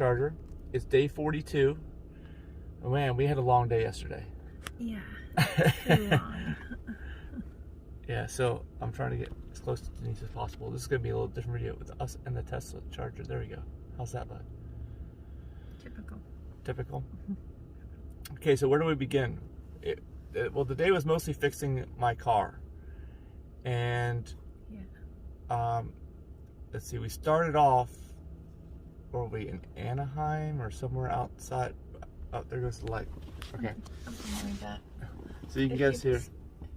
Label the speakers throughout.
Speaker 1: charger. It's day 42. Oh, man, we had a long day yesterday.
Speaker 2: Yeah, too long.
Speaker 1: Yeah, so I'm trying to get as close to Denise as possible. This is going to be a little different video with us and the Tesla charger. There we go. How's that look?
Speaker 2: Typical.
Speaker 1: Typical? Okay, so where do we begin? Well, the day was mostly fixing my car. And, let's see, we started off, where were we, in Anaheim or somewhere outside? Oh, there goes the light. Okay.
Speaker 2: Something like that.
Speaker 1: So you can guess here.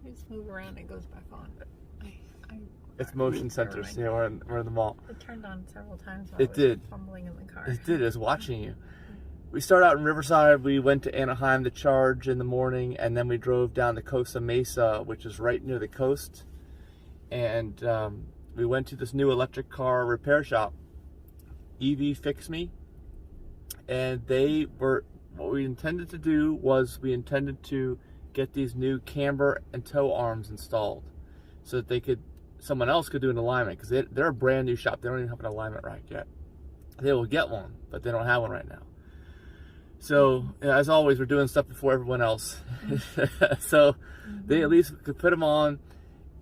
Speaker 2: Just move around, it goes back on.
Speaker 1: It's motion sensors. Yeah, we're in the mall.
Speaker 2: It turned on several times while
Speaker 1: It did.
Speaker 2: fumbling in the car.
Speaker 1: It did. It was watching you. We started out in Riverside. We went to Anaheim to charge in the morning, and then we drove down to Costa Mesa, which is right near the coast. And we went to this new electric car repair shop, EV Fix Me. And they were, what we intended to do was we intended to get these new camber and tow arms installed so that someone else could do an alignment, because they're a brand new shop. They don't even have an alignment rack yet. They will get one, but they don't have one right now. So, as always, we're doing stuff before everyone else. So, they at least could put them on,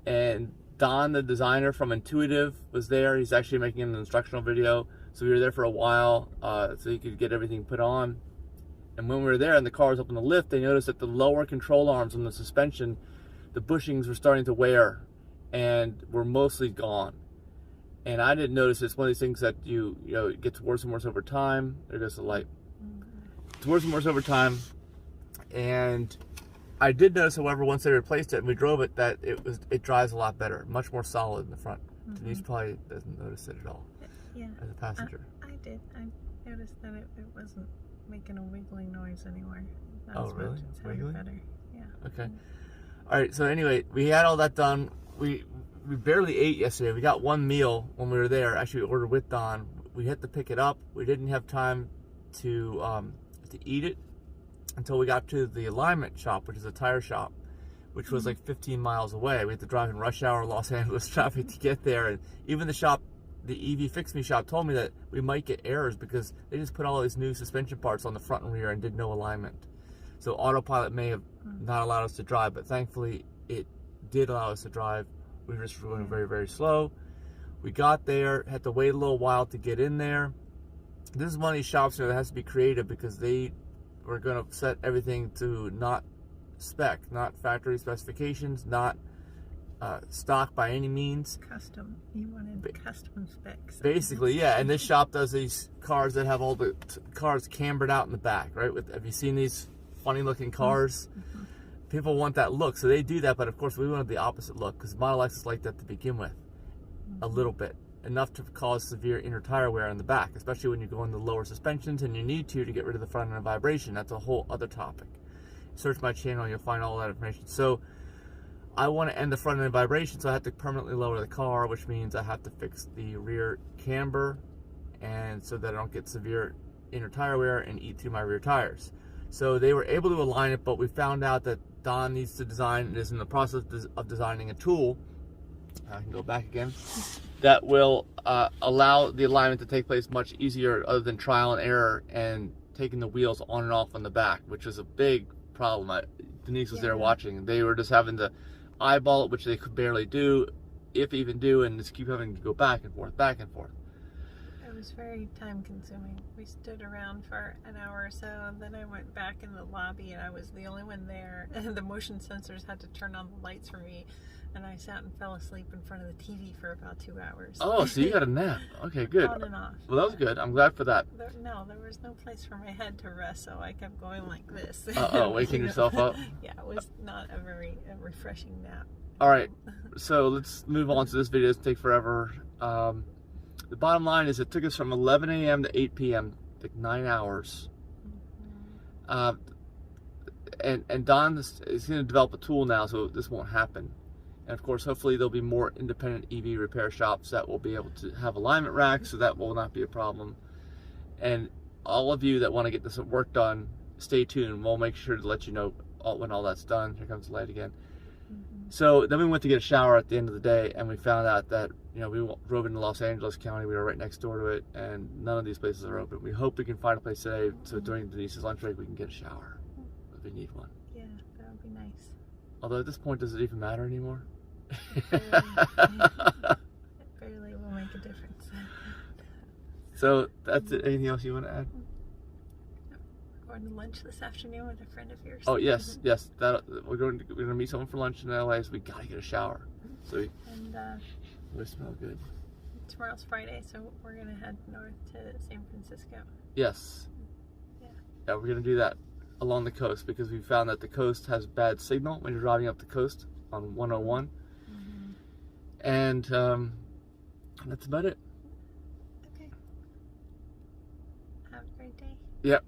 Speaker 1: and Don, the designer from Intuitive, was there. He's actually making an instructional video. So we were there for a while, so he could get everything put on. And when we were there and the car was up on the lift, they noticed that the lower control arms on the suspension, the bushings were starting to wear and were mostly gone. And I didn't notice. It's one of these things that it gets worse and worse over time. There goes the light. It's worse and worse over time. And I did notice, however, once they replaced it and we drove it, that it drives a lot better, much more solid in the front. Denise probably doesn't notice it at all.
Speaker 2: Yeah.
Speaker 1: As a passenger.
Speaker 2: I did. I noticed that it wasn't making a wiggling noise anymore.
Speaker 1: Oh, really?
Speaker 2: It sounded
Speaker 1: Wiggling?
Speaker 2: better. Yeah.
Speaker 1: Okay. All right. So anyway, we had all that done. We barely ate yesterday. We got one meal when we were there. Actually, we ordered with Don. We had to pick it up. We didn't have time to eat it until we got to the alignment shop, which is a tire shop, which was like 15 miles away. We had to drive in rush hour Los Angeles traffic to get there. And even the shop, the EV Fix Me shop, told me that we might get errors because they just put all these new suspension parts on the front and rear and did no alignment. So autopilot may have not allowed us to drive, but thankfully it did allow us to drive. We were just going very, very slow. We got there, had to wait a little while to get in there. This is one of these shops that has to be creative because they were going to set everything to not spec, not factory specifications, not stock by any means.
Speaker 2: Custom. You wanted custom specs.
Speaker 1: Basically, yeah. And this shop does these cars that have all the cars cambered out in the back, right? Have you seen these funny looking cars? People want that look, so they do that. But of course, we wanted the opposite look because Model X is like that to begin with, a little bit, enough to cause severe inner tire wear in the back, especially when you go in the lower suspensions and you need to get rid of the front end vibration. That's a whole other topic. Search my channel, you'll find all that information. So I want to end the front end vibration, so I have to permanently lower the car, which means I have to fix the rear camber, and so that I don't get severe inner tire wear and eat through my rear tires. So they were able to align it, but we found out that Don needs to design, and is in the process of designing a tool. I can go back again. That will allow the alignment to take place much easier, other than trial and error and taking the wheels on and off on the back, which is a big problem. Denise was there watching. They were just having to eyeball it, which they could barely do, if even do, and just keep having to go back and forth, back and forth.
Speaker 2: It was very time consuming. We stood around for an hour or so, and then I went back in the lobby and I was the only one there, and the motion sensors had to turn on the lights for me, and I sat and fell asleep in front of the TV for about 2 hours.
Speaker 1: Oh, so you got a nap. Okay, good.
Speaker 2: On and off.
Speaker 1: Well, that was good. I'm glad for that.
Speaker 2: There was no place for my head to rest, so I kept going like this.
Speaker 1: Waking yourself up?
Speaker 2: Yeah, it was not a very refreshing nap.
Speaker 1: All right, so let's move on to this video. It's take forever. The bottom line is it took us from 11 a.m. to 8 p.m., like 9 hours. And Don is going to develop a tool now, so this won't happen. And of course, hopefully there'll be more independent EV repair shops that will be able to have alignment racks, so that will not be a problem. And all of you that want to get this work done, stay tuned. We'll make sure to let you know when all that's done. Here comes the light again. So then we went to get a shower at the end of the day, and we found out that, we drove into Los Angeles County. We were right next door to it, and none of these places are open. We hope we can find a place today, so during Denise's lunch break we can get a shower if we need one.
Speaker 2: Yeah, that would be nice.
Speaker 1: Although at this point, does it even matter anymore?
Speaker 2: It barely will make a difference.
Speaker 1: So that's it. Anything else you want to add?
Speaker 2: We're going to lunch this afternoon with a friend of yours.
Speaker 1: Oh yes. We're going to meet someone for lunch in LA, so we gotta get a shower. So we smell good.
Speaker 2: Tomorrow's Friday, so we're going to head north to San Francisco.
Speaker 1: Yes.
Speaker 2: Yeah.
Speaker 1: Yeah, we're gonna do that along the coast because we found that the coast has bad signal when you're driving up the coast on 101. And that's about it.
Speaker 2: Okay. Have a great day.
Speaker 1: Yep.